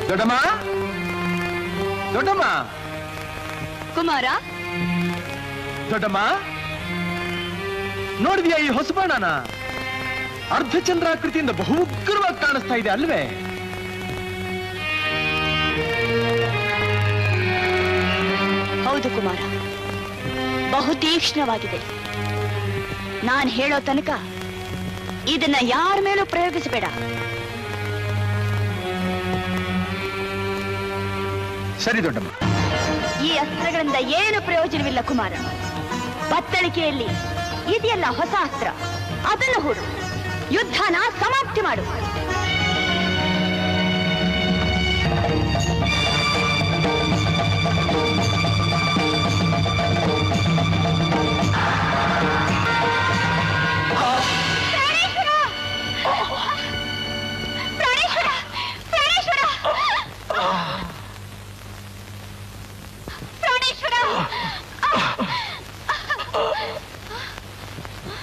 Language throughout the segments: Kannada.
ದೊಡ್ಡಮ್ಮ ದೊಡ್ಡಮ್ಮ ಕುಮಾರ ದೊಡ್ಡಮ್ಮ ನೋಡಿದ್ಯಾ ಈ ಹೊಸಬಾಣನ ಅರ್ಧಚಂದ್ರಾಕೃತಿಯಿಂದ ಬಹು ಉಗ್ರವಾಗಿ ಕಾಣಿಸ್ತಾ ಇದೆ ಅಲ್ವೇ? ಹೌದು ಕುಮಾರ, ಬಹು ತೀಕ್ಷ್ಣವಾಗಿದೆ. ನಾನು ಹೇಳೋ ತನಕ ಇದನ್ನ ಯಾರ ಮೇಲೂ ಪ್ರಯೋಗಿಸಬೇಡ. ಸರಿ ದೊಡ್ಡಮ್ಮ. ಈ ಅಸ್ತ್ರಗಳಿಂದ ಏನು ಪ್ರಯೋಜನವಿಲ್ಲ ಕುಮಾರ. ಬತ್ತಳಿಕೆಯಲ್ಲಿ ಇದೆಯಲ್ಲ ಹೊಸ ಅಸ್ತ್ರ, ಅದನ್ನು ಹೂಡು, ಯುದ್ಧನ ಸಮಾಪ್ತಿ ಮಾಡು.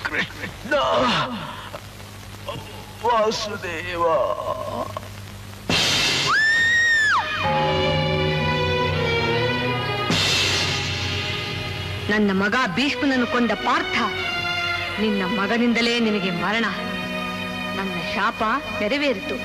ಕೃಷ್ಣ ವಾಸುದೇವ. ನನ್ನ ಮಗ ಭೀಷ್ಮನನ್ನು ಕೊಂದ ಪಾರ್ಥ, ನಿನ್ನ ಮಗನಿಂದಲೇ ನಿನಗೆ ಮರಣ. ನನ್ನ ಶಾಪ ನೆರವೇರಿತು.